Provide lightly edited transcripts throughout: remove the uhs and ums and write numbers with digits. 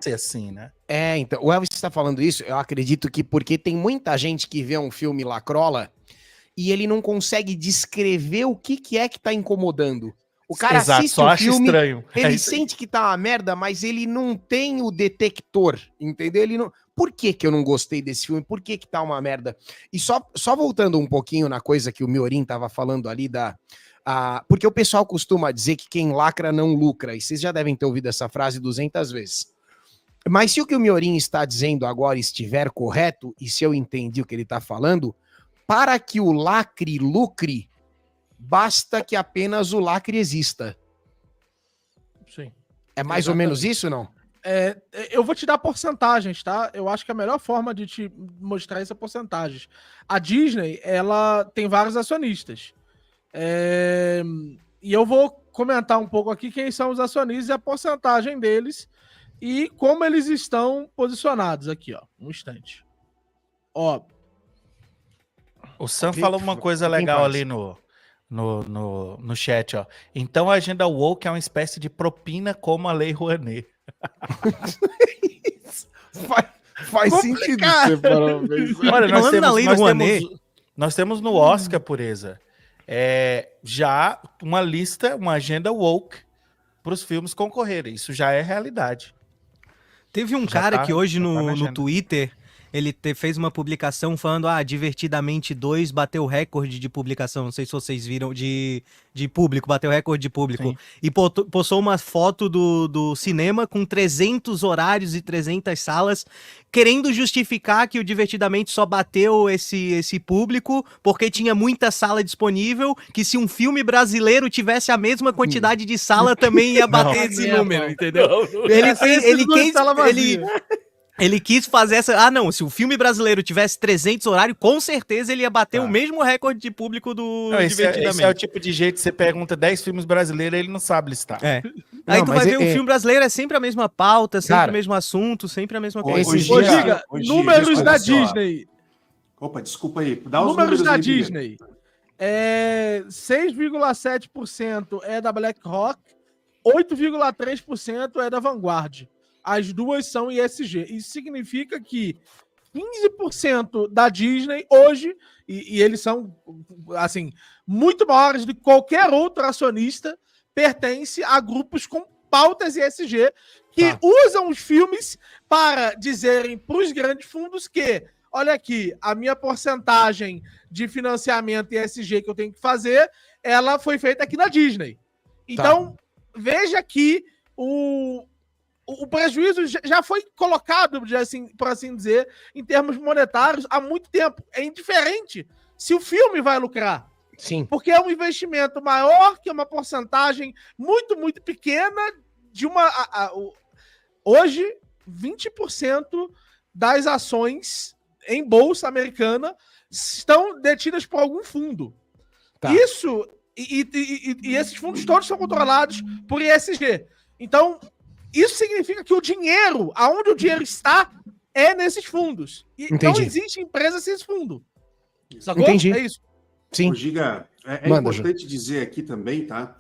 ser assim, né? Então, o Elvis está falando isso, eu acredito que porque tem muita gente que vê um filme lacrola e ele não consegue descrever o que é que tá incomodando. O cara Exato, assiste só o acha filme, estranho. ele isso aí. sente que tá uma merda, mas ele não tem o detector, entendeu? Ele não... Por que eu não gostei desse filme? Por que tá uma merda? E só voltando um pouquinho na coisa que o Miorin tava falando ali porque o pessoal costuma dizer que quem lacra não lucra, e vocês já devem ter ouvido essa frase 200 vezes. Mas se o que o Miorin está dizendo agora estiver correto, e se eu entendi o que ele está falando, para que o lacre lucre, basta que apenas o lacre exista. Sim. É mais Exatamente. ou menos isso, não? Eu vou te dar porcentagens, tá? Eu acho que a melhor forma de te mostrar isso é porcentagens. A Disney, ela tem vários acionistas. E eu vou comentar um pouco aqui quem são os acionistas e a porcentagem deles e como eles estão posicionados aqui, ó. Um instante. Ó. O Sam falou uma coisa legal ali no chat, ó. Então a agenda woke é uma espécie de propina como a Lei Rouanet. Faz sentido você falar. Olha, Rouanet, nós temos no Oscar, Pureza, já uma lista, uma agenda woke para os filmes concorrerem. Isso já é realidade. Teve um cara que hoje no Twitter, ele fez uma publicação falando, Divertidamente 2 bateu o recorde de publicação, não sei se vocês viram, de público, bateu o recorde de público. Sim. E postou uma foto do cinema com 300 horários e 300 salas, querendo justificar que o Divertidamente só bateu esse público porque tinha muita sala disponível, que se um filme brasileiro tivesse a mesma quantidade de sala, também ia bater esse número, entendeu? Ele quis fazer essa... se o filme brasileiro tivesse 300 horários, com certeza ele ia bater o mesmo recorde de público do Divertidamente. Esse é o tipo de jeito que você pergunta 10 filmes brasileiros, ele não sabe listar. Aí tu vai ver, o filme brasileiro é sempre a mesma pauta, sempre o mesmo assunto, sempre a mesma coisa. Giga, números da Disney. Opa, desculpa aí. Dá os números da Disney. 6,7% é da BlackRock, 8,3% é da Vanguard. As duas são ISG. Isso significa que 15% da Disney hoje, e eles são assim muito maiores do que qualquer outro acionista, pertence a grupos com pautas ESG que usam os filmes para dizerem para os grandes fundos que, olha aqui, a minha porcentagem de financiamento ESG que eu tenho que fazer, ela foi feita aqui na Disney. Então, veja que o prejuízo já foi colocado, por assim dizer, em termos monetários há muito tempo. É indiferente se o filme vai lucrar. Sim. Porque é um investimento maior, que é uma porcentagem muito, muito pequena de uma... Hoje, 20% das ações em bolsa americana estão detidas por algum fundo. Isso... E esses fundos todos são controlados por ESG. Então... Isso significa que o dinheiro, aonde o dinheiro está, é nesses fundos. E não existe empresa sem esse fundo. Sacou? Entendi. É isso. Sim. Ô, Giga, importante dizer aqui também, tá?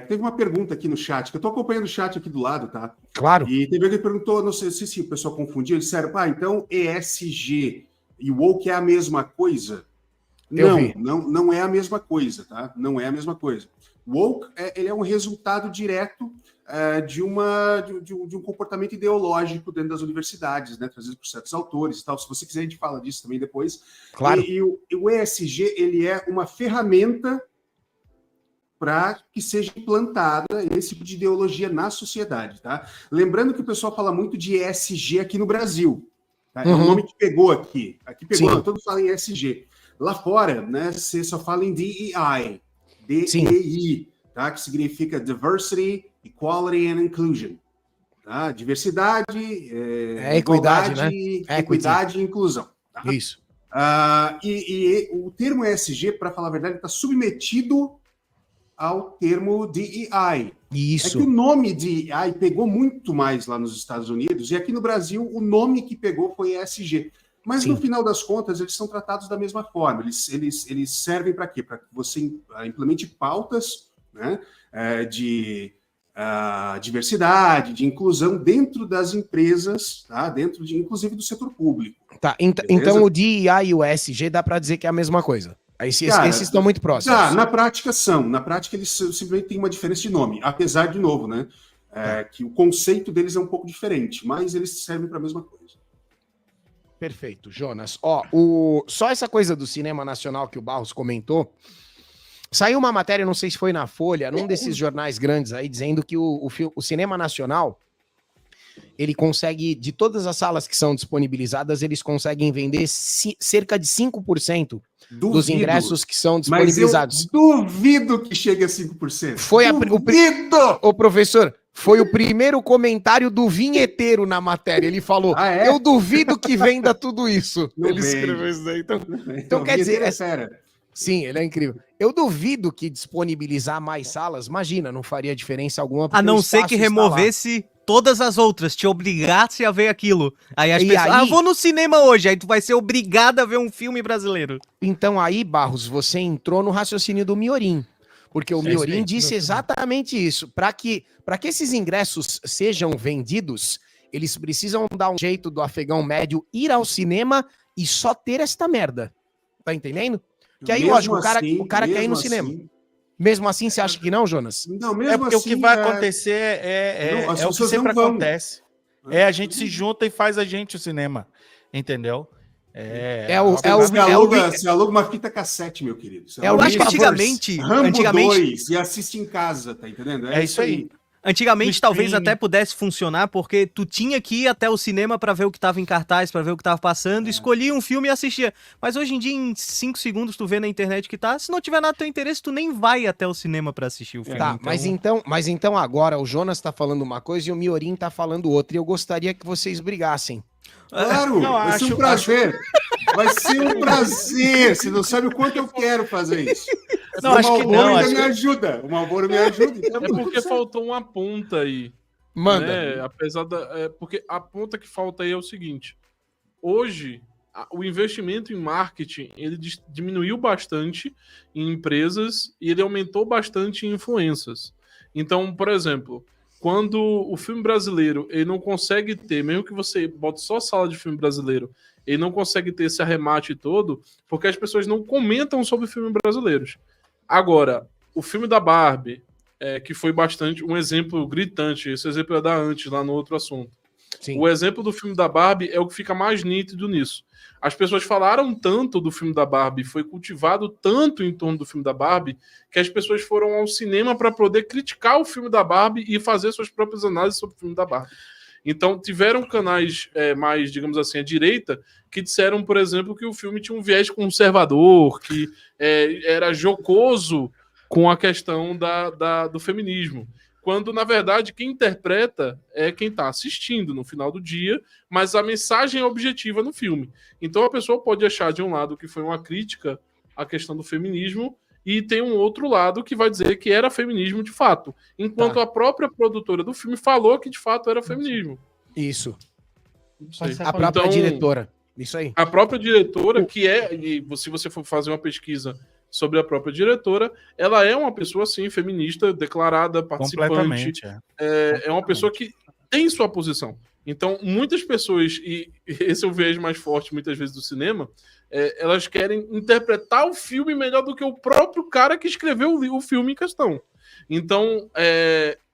Teve uma pergunta aqui no chat, que eu tô acompanhando o chat aqui do lado, tá? Claro. E teve alguém que perguntou, não sei se o pessoal confundiu, eles disseram, então ESG e woke é a mesma coisa? Não é a mesma coisa, tá? Não é a mesma coisa. Woke, ele é um resultado direto de um comportamento ideológico dentro das universidades, né, trazido por certos autores e tal. Se você quiser, a gente fala disso também depois. Claro. E o ESG, ele é uma ferramenta para que seja implantada esse tipo de ideologia na sociedade, tá? Lembrando que o pessoal fala muito de ESG aqui no Brasil. Tá? É um nome que pegou aqui. Aqui pegou, todo mundo fala em ESG. Lá fora, né, você só fala em DEI. DEI, tá? Que significa Diversity, Equality and Inclusion. Tá? Diversidade, equidade, né? Equidade e inclusão. Tá? Isso. E o termo ESG, para falar a verdade, está submetido ao termo DEI. Isso. É que o nome DEI pegou muito mais lá nos Estados Unidos, e aqui no Brasil o nome que pegou foi ESG. Mas, no final das contas, eles são tratados da mesma forma. Eles servem para quê? Para que você implemente pautas, né, de diversidade, de inclusão dentro das empresas, tá? Dentro de, inclusive, do setor público. Tá, então o DEI e o ESG dá para dizer que é a mesma coisa. Esses estão muito próximos. Na prática são. Na prática eles simplesmente têm uma diferença de nome, apesar, de novo, né, que o conceito deles é um pouco diferente, mas eles servem para a mesma coisa. Perfeito, Jonas. Só essa coisa do cinema nacional que o Barros comentou, saiu uma matéria, não sei se foi na Folha, num desses jornais grandes aí, dizendo que o cinema nacional, ele consegue, de todas as salas que são disponibilizadas, eles conseguem vender cerca de 5% dos ingressos que são disponibilizados. Mas eu duvido que chegue a 5%. Ô, professor, foi o primeiro comentário do vinheteiro na matéria. Ele falou, eu duvido que venda tudo isso. Ele escreveu isso daí. Então quer dizer... Sim, ele é incrível. Eu duvido que disponibilizar mais salas, imagina, não faria diferença alguma. A não ser que removesse todas as outras, te obrigasse a ver aquilo. Aí as pessoas, eu vou no cinema hoje, aí tu vai ser obrigado a ver um filme brasileiro. Então aí, Barros, você entrou no raciocínio do Miorim. Porque o Miorim disse exatamente isso. Para que esses ingressos sejam vendidos, eles precisam dar um jeito do afegão médio ir ao cinema e só ter esta merda. Tá entendendo? Que aí, lógico, o cara quer ir no cinema. Mesmo assim, você acha que não, Jonas? Não, mesmo porque assim, o que vai acontecer é o que sempre acontece. A gente se junta e faz a gente o cinema. Entendeu? Você aluga uma fita cassete, meu querido. Eu acho que antigamente... Rambo 2 e assiste em casa, tá entendendo? É isso aí. Antigamente talvez até pudesse funcionar, porque tu tinha que ir até o cinema pra ver o que tava em cartaz, pra ver o que tava passando, escolhia um filme e assistia. Mas hoje em dia, em 5 segundos, tu vê na internet que tá. Se não tiver nada do teu interesse, tu nem vai até o cinema pra assistir o filme. Tá, mas então agora o Jonas tá falando uma coisa e o Miorim tá falando outra. E eu gostaria que vocês brigassem. Claro, vai ser um prazer. Vai ser um prazer. Você não sabe o quanto eu quero fazer isso. Não, acho que não. O Malboro me ajuda. É porque faltou uma ponta aí. Manda. Né? Apesar porque a ponta que falta aí é o seguinte. Hoje, o investimento em marketing, ele diminuiu bastante em empresas e ele aumentou bastante em influências. Então, por exemplo, quando o filme brasileiro ele não consegue ter, mesmo que você bote só sala de filme brasileiro, ele não consegue ter esse arremate todo, porque as pessoas não comentam sobre filmes brasileiros. Agora, o filme da Barbie, que foi bastante um exemplo gritante, esse exemplo é da antes, lá no outro assunto. Sim. O exemplo do filme da Barbie é o que fica mais nítido nisso. As pessoas falaram tanto do filme da Barbie, foi cultivado tanto em torno do filme da Barbie, que as pessoas foram ao cinema para poder criticar o filme da Barbie e fazer suas próprias análises sobre o filme da Barbie. Então, tiveram canais mais, digamos assim, à direita, que disseram, por exemplo, que o filme tinha um viés conservador, que era jocoso com a questão do feminismo. Quando, na verdade, quem interpreta é quem está assistindo no final do dia, mas a mensagem é objetiva no filme. Então, a pessoa pode achar, de um lado, que foi uma crítica à questão do feminismo, e tem um outro lado que vai dizer que era feminismo de fato. Enquanto a própria produtora do filme falou que de fato era feminismo. Isso. A própria diretora. Isso aí. A própria diretora, e se você for fazer uma pesquisa sobre a própria diretora, ela é uma pessoa, sim, feminista, declarada, participante. É uma pessoa que tem sua posição. Então, muitas pessoas, e esse é o viés mais forte, muitas vezes, do cinema, elas querem interpretar o filme melhor do que o próprio cara que escreveu o filme em questão. Então,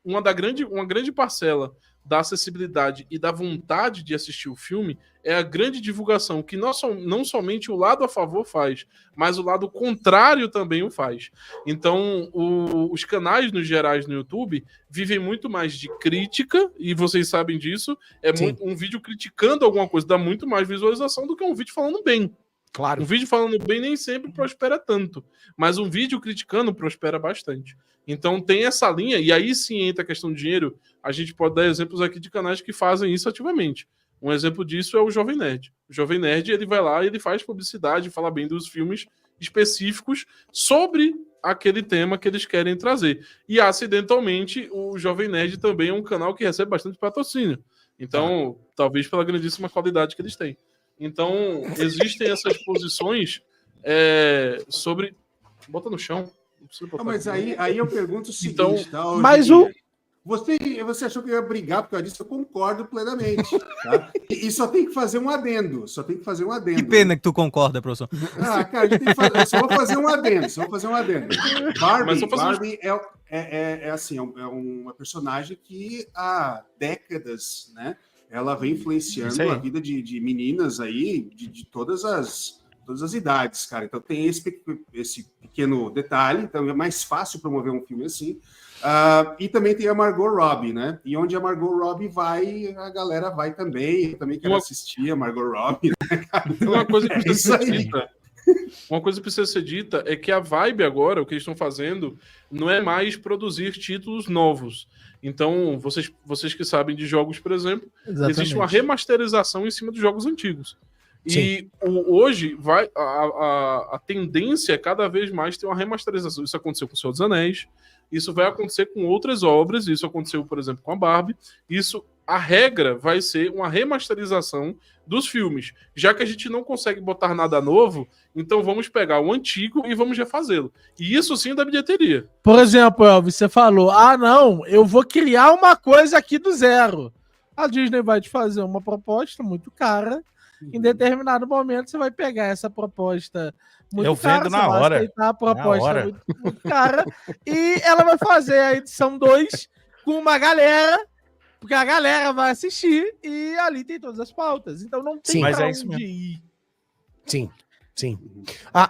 uma grande parcela da acessibilidade e da vontade de assistir o filme é a grande divulgação que não somente o lado a favor faz, mas o lado contrário também o faz. Então, os canais, nos gerais, no YouTube, vivem muito mais de crítica, e vocês sabem disso, um vídeo criticando alguma coisa dá muito mais visualização do que um vídeo falando bem. Claro. Um vídeo falando bem nem sempre prospera tanto, mas um vídeo criticando prospera bastante. Então tem essa linha, e aí sim entra a questão do dinheiro. A gente pode dar exemplos aqui de canais que fazem isso ativamente. Um exemplo disso é o Jovem Nerd. O Jovem Nerd, ele vai lá e ele faz publicidade, fala bem dos filmes específicos sobre aquele tema que eles querem trazer. E acidentalmente, o Jovem Nerd também é um canal que recebe bastante patrocínio. Então, talvez pela grandíssima qualidade que eles têm. Então, existem essas posições sobre... Bota no chão. Não, mas aí eu pergunto o seguinte, então, tá? Você achou que eu ia brigar por causa disso? Eu concordo plenamente. Tá? E só tem que fazer um adendo. Que pena que tu concorda, professor. Cara, a gente tem que fazer, só vou fazer um adendo. Barbie é assim, é uma personagem que há décadas, né? Ela vem influenciando a vida de meninas aí de todas as idades, cara. Então tem esse pequeno detalhe, então é mais fácil promover um filme assim. E também tem a Margot Robbie, né? E onde a Margot Robbie vai, a galera vai também. Eu também quero assistir a Margot Robbie. Né, cara? Então, uma coisa que precisa ser dita. Uma coisa que precisa ser dita é que a vibe agora, o que eles estão fazendo, não é mais produzir títulos novos. Então, vocês que sabem de jogos, por exemplo, existe uma remasterização em cima dos jogos antigos. Sim. E hoje a tendência é cada vez mais ter uma remasterização. Isso aconteceu com o Senhor dos Anéis, isso vai acontecer com outras obras, isso aconteceu, por exemplo, com a Barbie. A regra vai ser uma remasterização dos filmes. Já que a gente não consegue botar nada novo, então vamos pegar o antigo e vamos refazê-lo. E isso sim da bilheteria. Por exemplo, Elvis, você falou, não, eu vou criar uma coisa aqui do zero. A Disney vai te fazer uma proposta muito cara. Em determinado momento você vai pegar essa proposta muito cara, na hora. Aceitar a proposta muito cara e ela vai fazer a edição 2 com uma galera, porque a galera vai assistir e ali tem todas as pautas. Então não tem pra onde ir. Sim.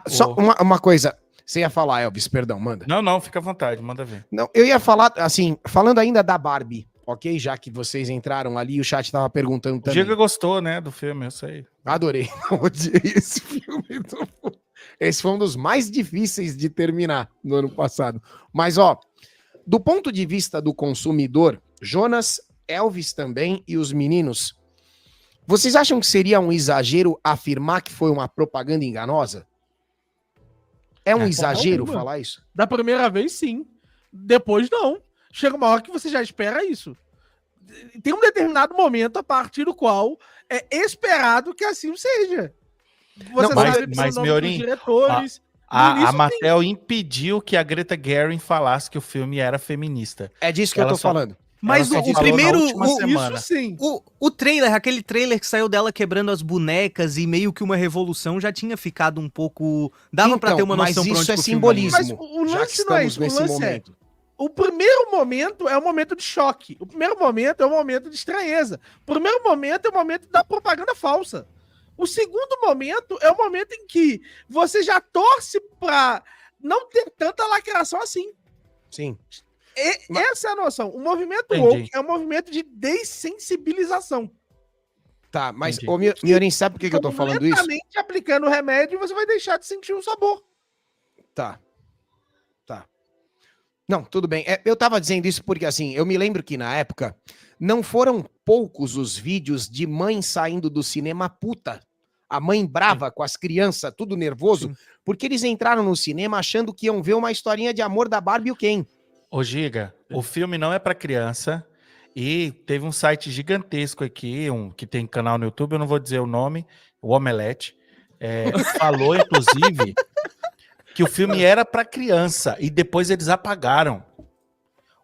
Só uma coisa. Você ia falar, Elvis, perdão, manda. Não, fica à vontade, manda ver. Não, eu ia falar, assim, falando ainda da Barbie, ok? Já que vocês entraram ali, o chat tava perguntando também. O Giga gostou, né, do filme, eu sei. Adorei. Odiei esse filme. Esse foi um dos mais difíceis de terminar no ano passado. Mas, do ponto de vista do consumidor, Jonas, Elvis também e os meninos, vocês acham que seria um exagero afirmar que foi uma propaganda enganosa? É um exagero falar isso? Da primeira vez, sim. Depois, não. Chega uma hora que você já espera isso. Tem um determinado momento a partir do qual é esperado que assim seja. Você mas Miorim, diretores. A Mattel impediu que a Greta Gerwig falasse que o filme era feminista. É disso que eu tô falando. Mas o primeiro, isso sim. O trailer, aquele trailer que saiu dela quebrando as bonecas e meio que uma revolução já tinha ficado um pouco... Dava pra ter uma noção mas isso é simbolismo. Mas o lance não é isso. Nesse momento. O primeiro momento é o momento de choque. O primeiro momento é o momento de estranheza. O primeiro momento é o momento da propaganda falsa. O segundo momento é o momento em que você já torce pra não ter tanta lacração assim. Sim. Essa é a noção. O movimento woke é um movimento de dessensibilização. Tá, mas, Miorim, sabe por que eu tô falando isso? Completamente aplicando o remédio, você vai deixar de sentir um sabor. Tá. Não, tudo bem. Eu tava dizendo isso porque, assim, eu me lembro que na época não foram poucos os vídeos de mãe saindo do cinema puta. A mãe brava com as crianças, tudo nervoso, porque eles entraram no cinema achando que iam ver uma historinha de amor da Barbie e o Ken. Ô, Giga, o filme não é pra criança e teve um site gigantesco aqui, que tem canal no YouTube, eu não vou dizer o nome, o Omelete, falou, inclusive... que o filme era para criança e depois eles apagaram.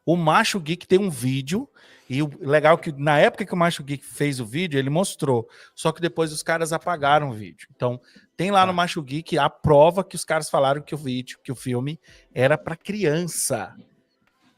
O Macho Geek tem um vídeo e o legal é que na época que o Macho Geek fez o vídeo, ele mostrou, só que depois os caras apagaram o vídeo. Então, tem lá no Macho Geek a prova que os caras falaram que o filme era para criança.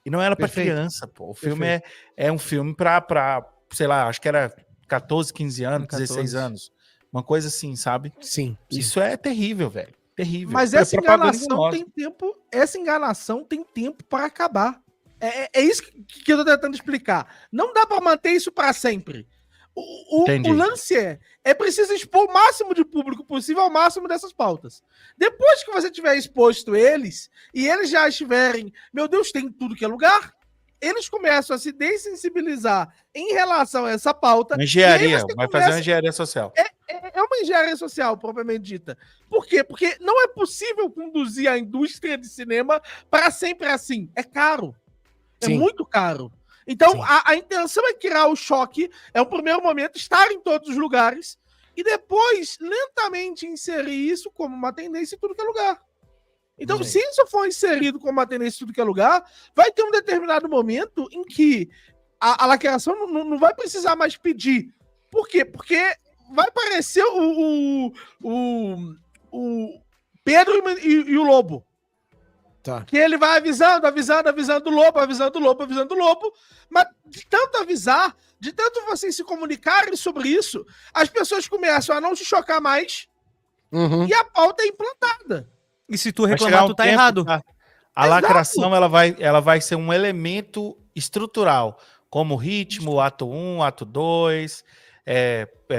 E não era para criança, pô. O filme é um filme para, sei lá, acho que era 14, 15 anos, 16 anos. Uma coisa assim, sabe? Sim. Isso é terrível, velho. Terrível. Mas essa enganação tem tempo. Essa enganação tem tempo para acabar. É isso que eu tô tentando explicar. Não dá para manter isso para sempre. O lance é preciso expor o máximo de público possível ao máximo dessas pautas. Depois que você tiver exposto eles e eles já estiverem, meu Deus, tem tudo que é lugar, eles começam a se dessensibilizar em relação a essa pauta. Engenharia, vai fazer uma engenharia social. É uma engenharia social, propriamente dita. Por quê? Porque não é possível conduzir a indústria de cinema para sempre assim. É caro. Sim. É muito caro. Então, a intenção é criar o choque, é o primeiro momento, estar em todos os lugares, e depois, lentamente, inserir isso como uma tendência em tudo que é lugar. Então, se isso for inserido como uma tendência em tudo que é lugar, vai ter um determinado momento em que a lacração não vai precisar mais pedir. Por quê? Porque vai parecer o Pedro e o Lobo. Tá. Que ele vai avisando o lobo, avisando o lobo, mas de tanto avisar, de tanto vocês se comunicarem sobre isso, as pessoas começam a não se chocar mais e a pauta é implantada. E se tu reclamar, tu tá errado. A lacração ela vai ser um elemento estrutural, como ritmo, ato 1, ato 2,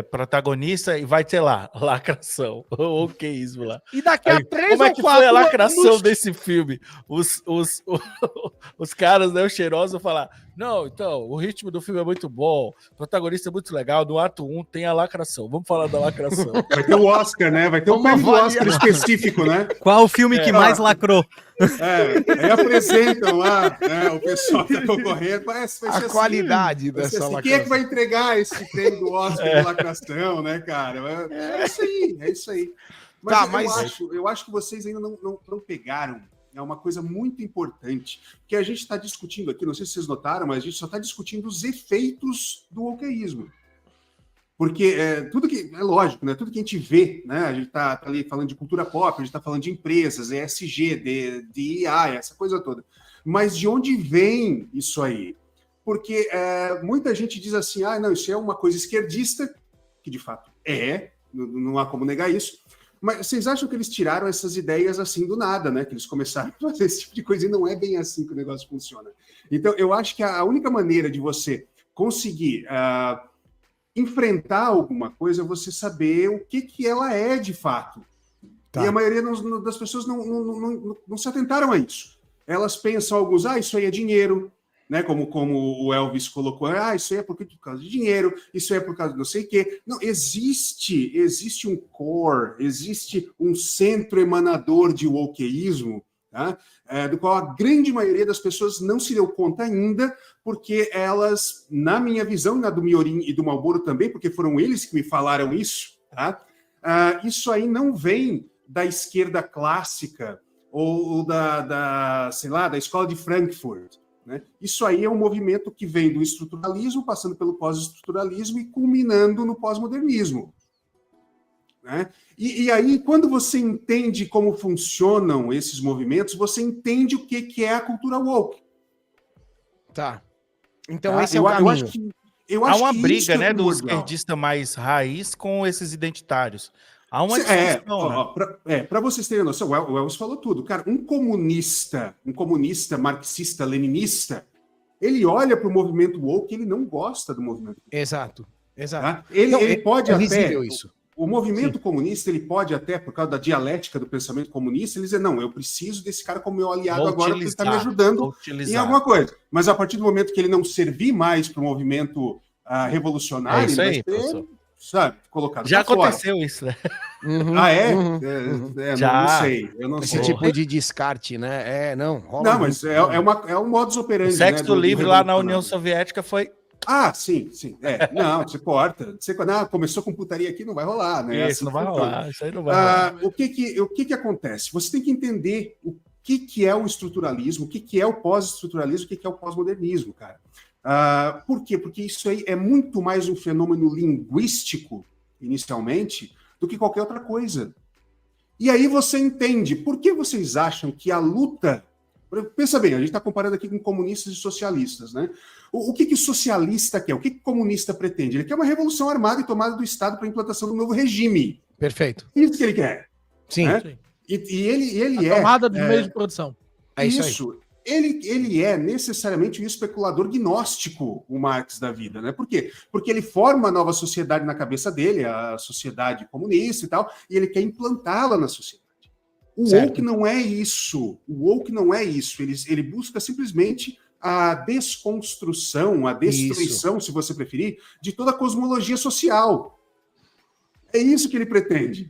protagonista, e vai ter lá, lacração. O que isso lá? E daqui a 3 ou 4 como é que foi a lacração desse filme? Os caras, né, os cheirosos vão falar, não, então, o ritmo do filme é muito bom, o protagonista é muito legal, no ato 1 tem a lacração. Vamos falar da lacração. Vai ter o Oscar, né? Vai ter um prêmio do Oscar específico, né? Qual o filme que mais lacrou? Aí apresentam lá, né, o pessoal que tá concorrendo. Vai ser A assim, qualidade vai ser dessa assim. lacração. Quem é que vai entregar esse prêmio do Oscar de lacração, né, cara? É isso aí. Mas, eu acho que vocês ainda não pegaram. É uma coisa muito importante, que a gente está discutindo aqui, não sei se vocês notaram, mas a gente só está discutindo os efeitos do wokeísmo. Porque tudo que, é lógico, né? Tudo que a gente vê, né? A gente está ali falando de cultura pop, a gente está falando de empresas, ESG, DEI, essa coisa toda. Mas de onde vem isso aí? Porque muita gente diz assim, não, isso é uma coisa esquerdista, que de fato não há como negar isso. Mas vocês acham que eles tiraram essas ideias assim do nada, né? Que eles começaram a fazer esse tipo de coisa e não é bem assim que o negócio funciona. Então, eu acho que a única maneira de você conseguir enfrentar alguma coisa é você saber o que ela é de fato. Tá. E a maioria das pessoas não se atentaram a isso. Elas pensam alguns, isso aí é dinheiro, né? Como o Elvis colocou, isso aí é por causa de dinheiro, isso aí é por causa de não sei o quê. Não, existe um core, existe um centro emanador de wokeísmo, tá? Do qual a grande maioria das pessoas não se deu conta ainda, porque elas, na minha visão, na do Miorim e do Malboro também, porque foram eles que me falaram isso, tá? Isso aí não vem da esquerda clássica ou sei lá, da escola de Frankfurt. Né? Isso aí é um movimento que vem do estruturalismo, passando pelo pós-estruturalismo e culminando no pós-modernismo. Né? E aí, quando você entende como funcionam esses movimentos, você entende o que é a cultura woke. Tá. Então esse é o caminho. Há uma briga, né, do esquerdista mais raiz com esses identitários. Há uma discussão, para vocês terem noção, o Elvis falou tudo. Cara, um comunista marxista-leninista, ele olha para o movimento woke e ele não gosta do movimento woke. Exato. Tá? Ele pode até... isso. O movimento comunista, ele pode até, por causa da dialética do pensamento comunista, ele dizer, não, eu preciso desse cara como meu aliado agora, porque ele está me ajudando em alguma coisa. Mas a partir do momento que ele não servir mais para o movimento revolucionário, isso aí, ele vai ser, sabe, colocado já aconteceu fora. isso, né? Já. Eu não sei. Esse tipo de descarte, né? Não, mas é um modus operandi. O sexo livre lá na União Soviética foi... sim. Não, você corta. Começou com putaria aqui, não vai rolar, né? Isso, não vai rolar. Isso aí não vai rolar. O que acontece? Você tem que entender o que é o estruturalismo, o que é o pós-estruturalismo, o que é o pós-modernismo, cara. Por quê? Porque isso aí é muito mais um fenômeno linguístico, inicialmente, do que qualquer outra coisa. E aí você entende por que vocês acham que a luta... Pensa bem, a gente está comparando aqui com comunistas e socialistas, né? O que o socialista quer? O que o comunista pretende? Ele quer uma revolução armada e tomada do Estado para a implantação do novo regime. Perfeito. Isso que ele quer. Sim. Né? Sim. E ele a tomada dos meios de produção. É isso. Ele é necessariamente um especulador gnóstico, o Marx da vida, né? Por quê? Porque ele forma uma nova sociedade na cabeça dele, a sociedade comunista e tal, e ele quer implantá-la na sociedade. O woke não é isso. O woke não é isso. Ele busca simplesmente a desconstrução, a destruição, se você preferir, de toda a cosmologia social. É isso que ele pretende.